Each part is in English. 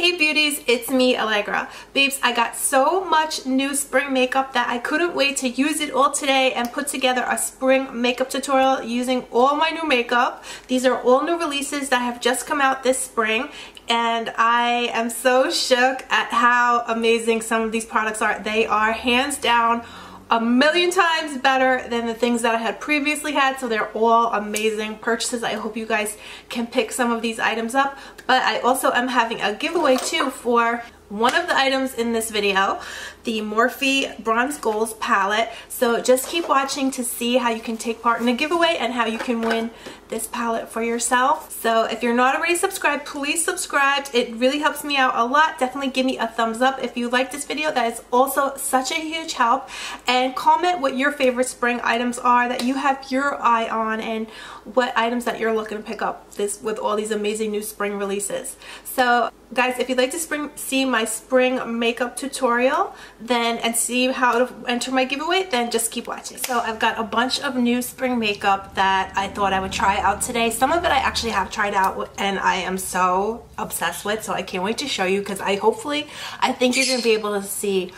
Hey beauties, it's me, Alegra. Babes, I got so much new spring makeup that I couldn't wait to use it all today and put together a spring makeup tutorial using all my new makeup. These are all new releases that have just come out this spring, and I am so shook at how amazing some of these products are. They are hands down a million times better than the things that I had previously had, so they're all amazing purchases. I hope you guys can pick some of these items up, but I also am having a giveaway too for one of the items in this video, the Morphe Bronze Goals palette. So just keep watching to see how you can take part in the giveaway and how you can win this palette for yourself. So if you're not already subscribed, please subscribe. It really helps me out a lot. Definitely give me a thumbs up if you like this video. That is also such a huge help. And comment what your favorite spring items are that you have your eye on, and what items that you're looking to pick up this with all these amazing new spring releases. So guys, if you'd like to see my spring makeup tutorial and see how to enter my giveaway, then just keep watching. So I've got a bunch of new spring makeup that I thought I would try out today. Some of it I actually have tried out and I am so obsessed with, so I can't wait to show you, because I think you're going to be able to see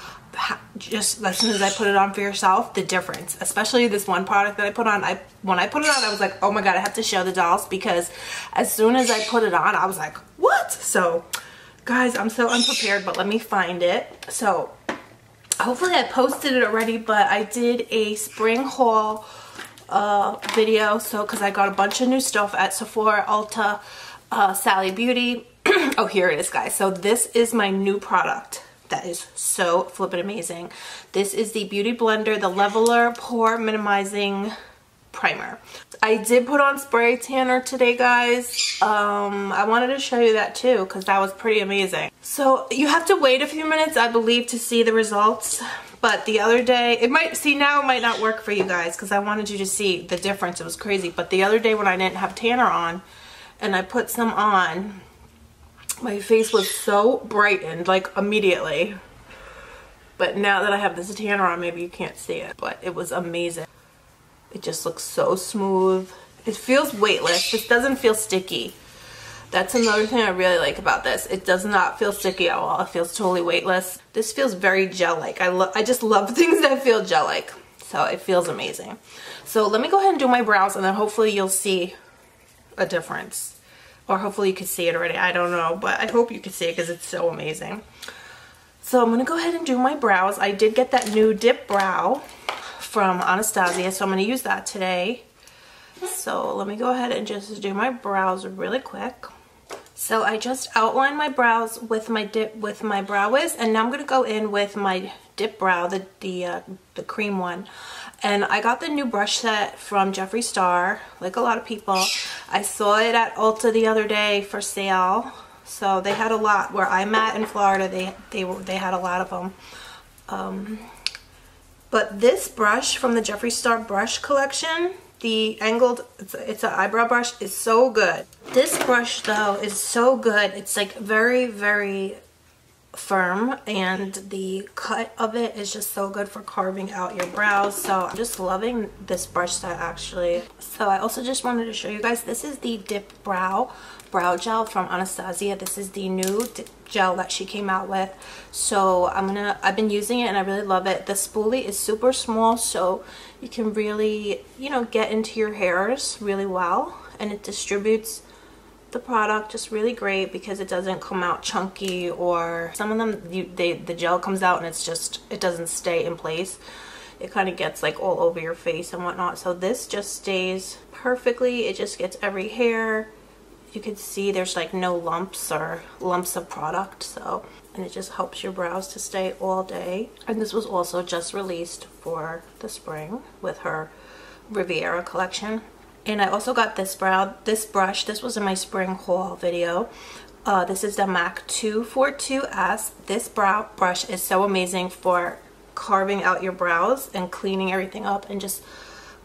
just as soon as I put it on for yourself the difference. Especially this one product that I put on. When I put it on, I was like, oh my god, I have to show the dolls, because as soon as I put it on I was like, what? So guys, I'm so unprepared, but let me find it. So hopefully I posted it already, but I did a spring haul video, so because I got a bunch of new stuff at Sephora, Ulta, Sally Beauty. Oh, here it is, guys. So this is my new product that is so flippin' amazing. This is the Beauty Blender, the Leveler Pore Minimizing Primer. I did put on spray tanner today, guys. I wanted to show you that too, because that was pretty amazing. So you have to wait a few minutes, I believe, to see the results. But the other day, now it might not work for you guys, because I wanted you to see the difference. It was crazy. But the other day when I didn't have tanner on and I put some on, my face was so brightened, like immediately. But now that I have this tanner on, maybe you can't see it, but it was amazing. It just looks so smooth. It feels weightless. This doesn't feel sticky. That's another thing I really like about this. It does not feel sticky at all. It feels totally weightless. This feels very gel-like. I just love things that feel gel-like. So it feels amazing. So let me go ahead and do my brows, and then hopefully you'll see a difference. Or hopefully you can see it already. I don't know, but I hope you can see it because it's so amazing. So I'm going to go ahead and do my brows. I did get that new Dipbrow from Anastasia, so I'm going to use that today. So let me go ahead and just do my brows really quick. So I just outlined my brows with my Brow Wiz, and now I'm going to go in with my Dipbrow, the cream one. And I got the new brush set from Jeffree Star, like a lot of people. I saw it at Ulta the other day for sale. So they had a lot. Where I'm at in Florida, they had a lot of them. But this brush from the Jeffree Star brush collection, the angled, it's an eyebrow brush, is so good. This brush though is so good. It's like very, very firm, and the cut of it is just so good for carving out your brows. So I'm just loving this brush set actually. So I also just wanted to show you guys, this is the Dipbrow brow gel from Anastasia. This is the new gel that she came out with. So I've been using it and I really love it. The spoolie is super small, so you can really, you know, get into your hairs really well, and it distributes the product just really great because it doesn't come out chunky, or some of them the gel comes out and it doesn't stay in place. It kind of gets like all over your face and whatnot. So this just stays perfectly. It just gets every hair. You can see there's like no lumps of product, so, and it just helps your brows to stay all day. And this was also just released for the spring with her Riviera collection. And I also got this brush. This was in my spring haul video. This is the MAC 242S. This brow brush is so amazing for carving out your brows and cleaning everything up, and just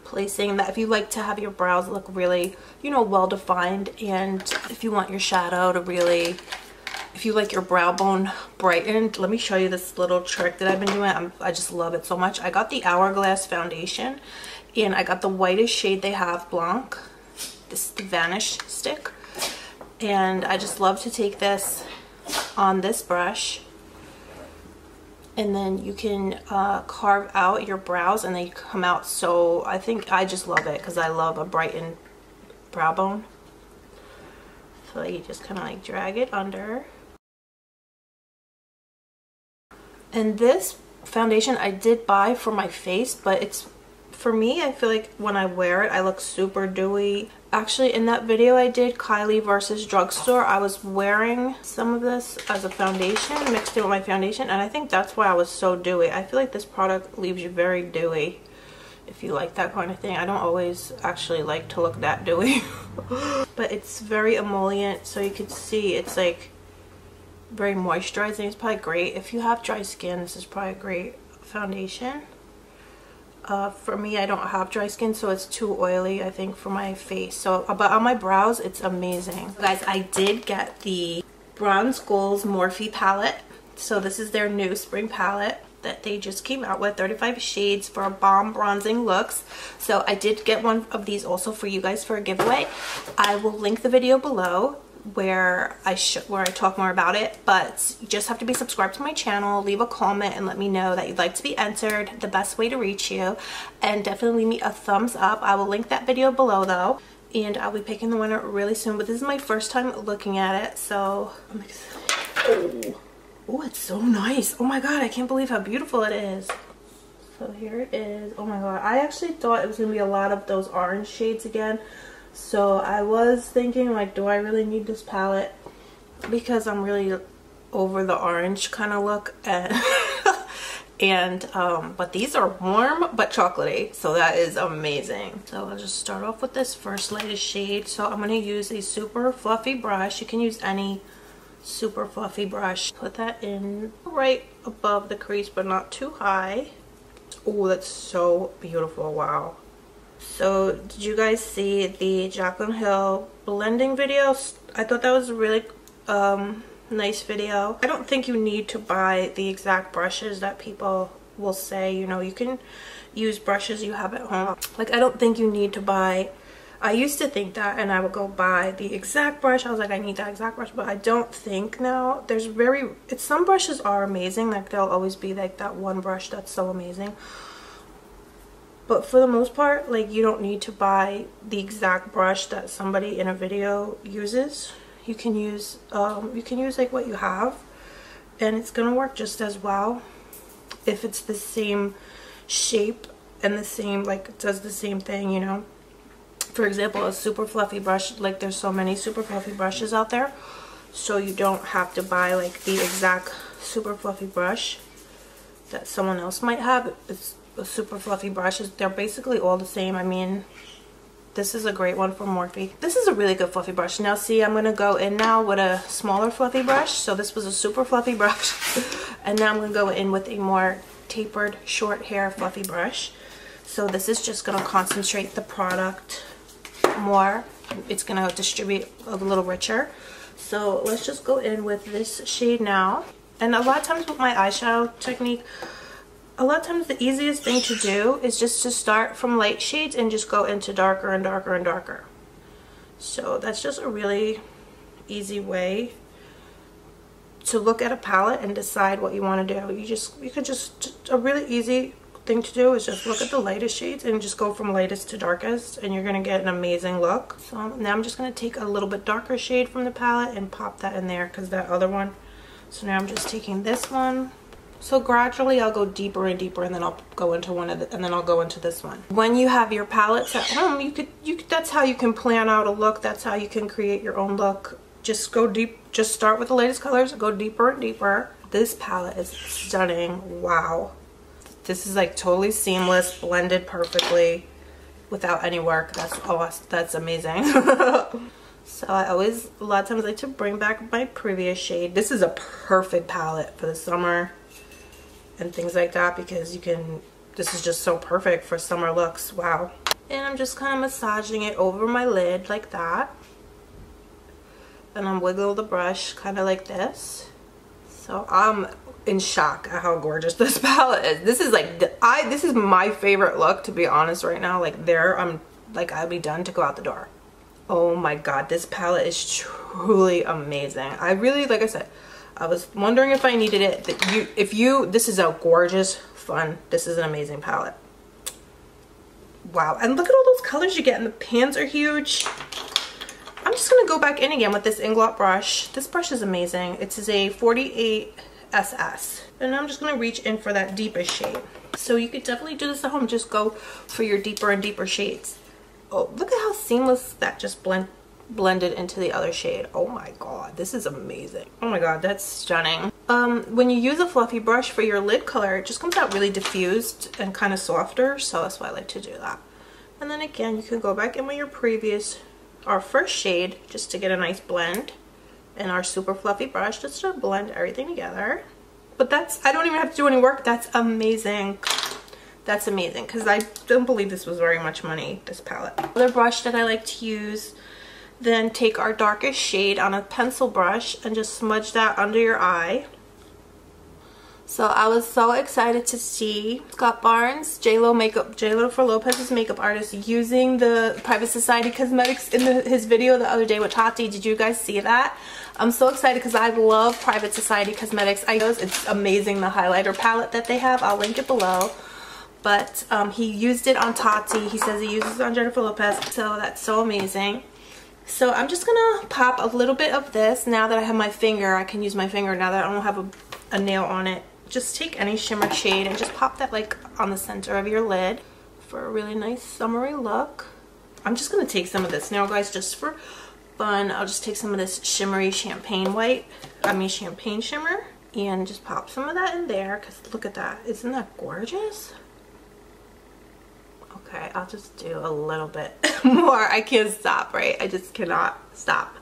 placing that. If you like to have your brows look really, you know, well defined, and if you want your shadow to really, if you like your brow bone brightened, let me show you this little trick that I've been doing. I just love it so much. I got the Hourglass foundation, and I got the whitest shade they have, Blanc. This is the Vanish stick, and I just love to take this on this brush. And then you can carve out your brows and they come out so, I think I just love it because I love a brightened brow bone. So you just kind of like drag it under. And this foundation I did buy for my face, but it's, for me, I feel like when I wear it, I look super dewy. Actually, in that video I did, Kylie versus Drugstore, I was wearing some of this as a foundation, mixed in with my foundation, and I think that's why I was so dewy. I feel like this product leaves you very dewy if you like that kind of thing. I don't always actually like to look that dewy. But it's very emollient, so you can see it's like very moisturizing. It's probably great. If you have dry skin, this is probably a great foundation. For me, I don't have dry skin, so it's too oily, I think, for my face. So, but on my brows, it's amazing. Guys, I did get the Bronze Goals Morphe palette. So this is their new spring palette that they just came out with, 35 shades for bomb bronzing looks. So I did get one of these also for you guys for a giveaway. I will link the video below where I talk more about it, but you just have to be subscribed to my channel, leave a comment and let me know that you'd like to be entered, the best way to reach you, and definitely leave me a thumbs up. I will link that video below though, and I'll be picking the winner really soon, but this is my first time looking at it, so I'm excited. Oh, it's so nice. Oh my god, I can't believe how beautiful it is. So here it is. Oh my god, I actually thought it was gonna be a lot of those orange shades again. So I was thinking, like, do I really need this palette? Because I'm really over the orange kind of look. And but these are warm but chocolatey, so that is amazing. So I'll just start off with this first lightest shade. So I'm going to use a super fluffy brush. You can use any super fluffy brush. Put that in right above the crease, but not too high. Oh, that's so beautiful. Wow. So did you guys see the Jaclyn Hill blending video? I thought that was a really nice video. I don't think you need to buy the exact brushes that people will say, you know, you can use brushes you have at home. Like, I don't think you need to buy, I used to think that, and I would go buy the exact brush. I was like, I need that exact brush, but I don't think now. There's some brushes are amazing, like there'll always be like that one brush that's so amazing. But for the most part, like, you don't need to buy the exact brush that somebody in a video uses. You can use like what you have, and it's gonna work just as well if it's the same shape and the same, like, does the same thing, you know. For example, a super fluffy brush, like, there's so many super fluffy brushes out there, so you don't have to buy like the exact super fluffy brush that someone else might have. It's a super fluffy brushes, they're basically all the same. I mean, this is a great one from Morphe. This is a really good fluffy brush. Now see, I'm going to go in now with a smaller fluffy brush. So this was a super fluffy brush. And now I'm going to go in with a more tapered short hair fluffy brush. So this is just going to concentrate the product more. It's going to distribute a little richer. So let's just go in with this shade now. And a lot of times with my eyeshadow technique, a lot of times the easiest thing to do is just to start from light shades and just go into darker and darker and darker. So that's just a really easy way to look at a palette and decide what you want to do. A really easy thing to do is just look at the lightest shades and just go from lightest to darkest, and you're going to get an amazing look. So now I'm just going to take a little bit darker shade from the palette and pop that in there, because that other one. So now I'm just taking this one. So gradually I'll go deeper and deeper, and then I'll go into and then I'll go into this one. When you have your palettes at home, you could that's how you can plan out a look. That's how you can create your own look. Just go deep, just start with the latest colors, go deeper and deeper. This palette is stunning. Wow. This is like totally seamless, blended perfectly without any work. That's awesome. That's amazing. So I always, a lot of times, like to bring back my previous shade. This is a perfect palette for the summer and things like that, because this is just so perfect for summer looks. Wow. And I'm just kind of massaging it over my lid like that, and I'm wiggle the brush kind of like this. So I'm in shock at how gorgeous this palette is. This is like this is my favorite look, to be honest, right now. Like, I'm like, I'll be done to go out the door. Oh my god, this palette is truly amazing. I really, like I said, I was wondering if I needed it. This is a gorgeous, fun, this is an amazing palette. Wow, and look at all those colors you get, and the pans are huge. I'm just gonna go back in again with this Inglot brush. This brush is amazing. It is a 48 SS. And I'm just gonna reach in for that deepest shade. So you could definitely do this at home. Just go for your deeper and deeper shades. Oh, look at how seamless that just blended into the other shade. Oh my god, this is amazing. Oh my god, that's stunning. When you use a fluffy brush for your lid color, it just comes out really diffused and kind of softer, so that's why I like to do that. And then again, you can go back in with your our first shade, just to get a nice blend, and our super fluffy brush just to blend everything together. But I don't even have to do any work. That's amazing. That's amazing, because I don't believe this was very much money, this palette. Another brush that I like to use, then take our darkest shade on a pencil brush and just smudge that under your eye. So I was so excited to see Scott Barnes, J.Lo for Lopez's makeup artist, using the Private Society Cosmetics in his video the other day with Tati. Did you guys see that? I'm so excited because I love Private Society Cosmetics. I know it's amazing, the highlighter palette that they have. I'll link it below. But he used it on Tati. He says he uses it on Jennifer Lopez. So that's so amazing. So I'm just gonna pop a little bit of this. Now that I have my finger, I can use my finger now that I don't have a nail on it. Just take any shimmer shade and just pop that like on the center of your lid for a really nice summery look. I'm just gonna take some of this now, guys, just for fun. I'll just take some of this shimmery champagne shimmer, and just pop some of that in there, because look at that. Isn't that gorgeous? Okay, I'll just do a little bit more. I can't stop, right? I just cannot stop.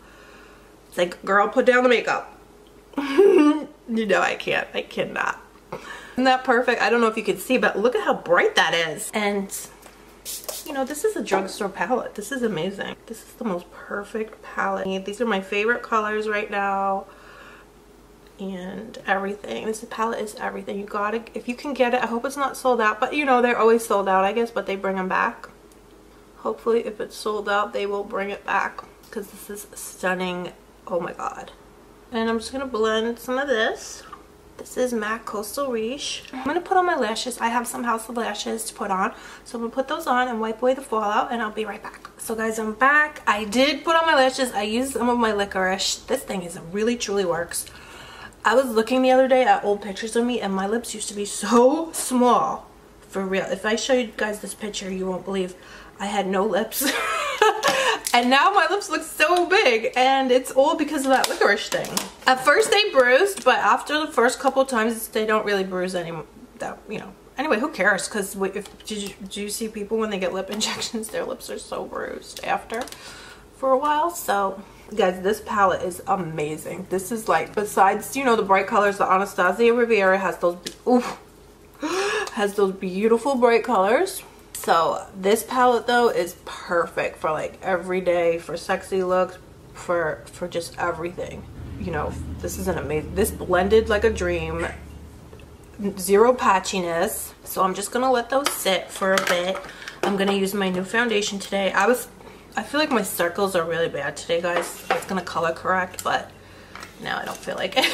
It's like, girl, put down the makeup. You know I can't. I cannot. Isn't that perfect? I don't know if you can see, but look at how bright that is. And, you know, this is a drugstore palette. This is amazing. This is the most perfect palette. These are my favorite colors right now. And everything. This palette is everything. You gotta, if you can get it. I hope it's not sold out, but you know, they're always sold out, I guess, but they bring them back. Hopefully, if it's sold out, they will bring it back, because this is stunning. Oh my god. And I'm just gonna blend some of this. This is MAC Coastal Riche. I'm gonna put on my lashes. I have some House of Lashes to put on, so I'm gonna put those on and wipe away the fallout, and I'll be right back. So guys, I'm back. I did put on my lashes. I used some of my licorice. This thing really truly works. I was looking the other day at old pictures of me, and my lips used to be so small. For real. If I show you guys this picture, you won't believe I had no lips. And now my lips look so big, and it's all because of that licorice thing. At first they bruised, but after the first couple times they don't really bruise anymore. You know. Anyway, who cares? Because do you see people when they get lip injections, their lips are so bruised after for a while. So guys, this palette is amazing. This is like, besides, you know, the bright colors, the Anastasia Riviera has those beautiful bright colors. So this palette though is perfect for like everyday, for sexy looks, for just everything. You know, this is an amazing, this blended like a dream, zero patchiness. So I'm just gonna let those sit for a bit. I'm gonna use my new foundation today. I feel like my circles are really bad today, guys. I was gonna color correct, but now I don't feel like it.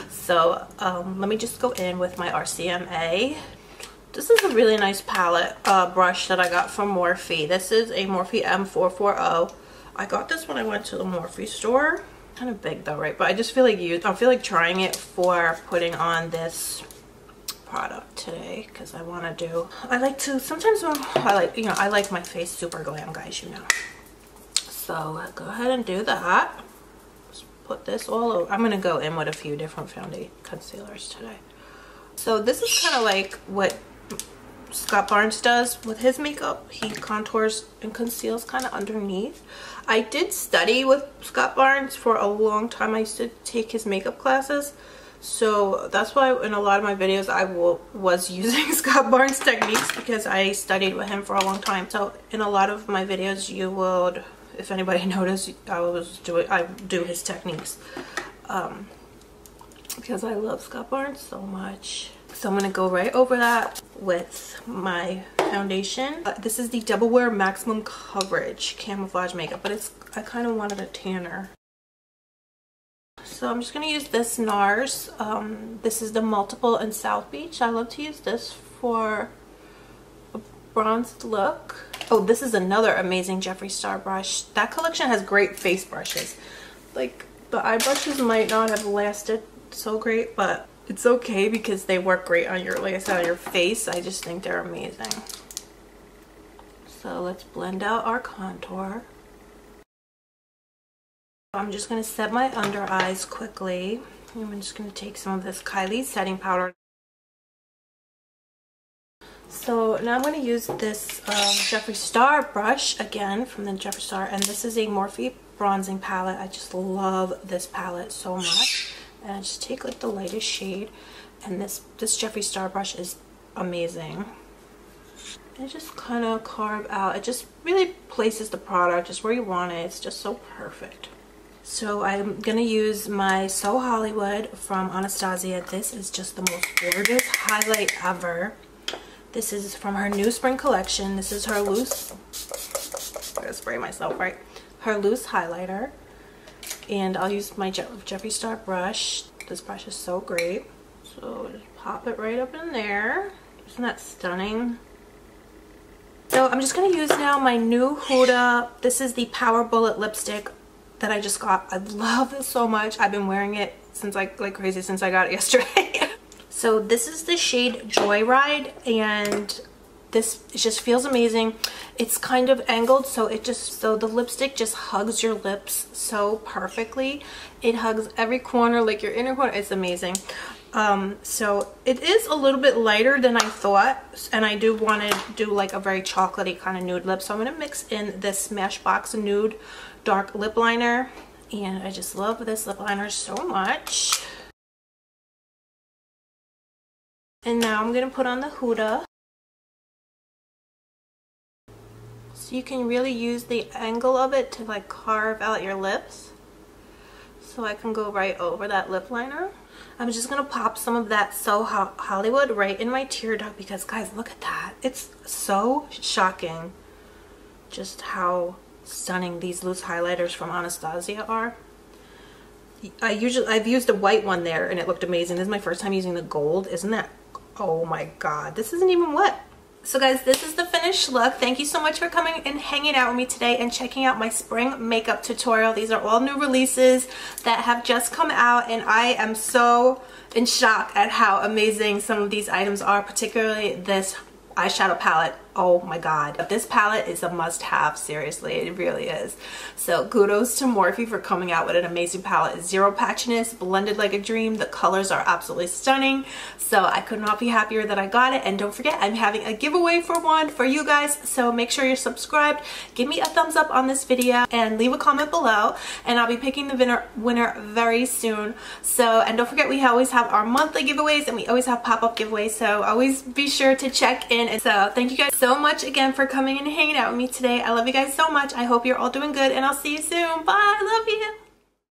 So let me just go in with my RCMA. This is a really nice palette brush that I got from Morphe. This is a Morphe M440. I got this when I went to the Morphe store. Kind of big though, right? But I just feel like I feel like trying it for putting on this product today, because I want to do, I like to, sometimes when I like my face super glam, guys, you know. So go ahead and do that. Just put this all over. I'm going to go in with a few different foundation concealers today. So this is kind of like what Scott Barnes does with his makeup. He contours and conceals kind of underneath. I did study with Scott Barnes for a long time. I used to take his makeup classes. So that's why in a lot of my videos I was using Scott Barnes techniques, because I studied with him for a long time. So in a lot of my videos you would, if anybody noticed, I do his techniques because I love Scott Barnes so much. So I'm going to go right over that with my foundation. This is the Double Wear Maximum Coverage Camouflage Makeup, but I kind of wanted a tanner. So I'm just going to use this NARS. This is the Multiple in South Beach. I love to use this for a bronzed look. Oh, this is another amazing Jeffree Star brush. That collection has great face brushes. Like, the eye brushes might not have lasted so great, but it's okay because they work great on your, like I said, on your face. I just think they're amazing. So let's blend out our contour. I'm just going to set my under eyes quickly. I'm just going to take some of this Kylie setting powder. So now I'm going to use this Jeffree Star brush again from the Jeffree Star, and this is a Morphe bronzing palette. I just love this palette so much, and I just take like the lightest shade, and this Jeffree Star brush is amazing. And just kind of carve out. It just really places the product just where you want it. It's just so perfect. So I'm going to use my So Hollywood from Anastasia. This is just the most gorgeous highlight ever. This is from her new spring collection. This is her loose, I'm going to spray myself, right? Her loose highlighter. And I'll use my Jeffree Star brush. This brush is so great. So just pop it right up in there. Isn't that stunning? So I'm just going to use now my new Huda. This is the Power Bullet lipstick that I just got. I love this so much. I've been wearing it since like crazy since I got it yesterday. So this is the shade Joyride, and this just feels amazing. It's kind of angled, so the lipstick just hugs your lips so perfectly. It hugs every corner, like your inner corner. It's amazing. So it is a little bit lighter than I thought, and I do want to do like a very chocolatey kind of nude lip. So I'm going to mix in this Smashbox Nude dark lip liner, and I just love this lip liner so much. And now I'm going to put on the Huda. So you can really use the angle of it to like carve out your lips. So I can go right over that lip liner. I'm just going to pop some of that So Hollywood right in my tear duct because guys, look at that. It's so shocking just how stunning these loose highlighters from Anastasia are. I've used a white one there and it looked amazing. This is my first time using the gold. Isn't that, oh my god, this isn't even wet. So guys, this is the finished look. Thank you so much for coming and hanging out with me today and checking out my spring makeup tutorial. These are all new releases that have just come out, and I am so in shock at how amazing some of these items are, particularly this eyeshadow palette. Oh my god, this palette is a must-have. Seriously, it really is. So kudos to Morphe for coming out with an amazing palette. Zero patchiness, blended like a dream. The colors are absolutely stunning, so I could not be happier that I got it. And don't forget, I'm having a giveaway for one for you guys, so make sure you're subscribed. Give me a thumbs up on this video and leave a comment below, and I'll be picking the winner very soon. So, and don't forget, we always have our monthly giveaways and we always have pop-up giveaways, so always be sure to check in. And so thank you guys so much again for coming and hanging out with me today. I love you guys so much. I hope you're all doing good, and I'll see you soon. Bye. I love you.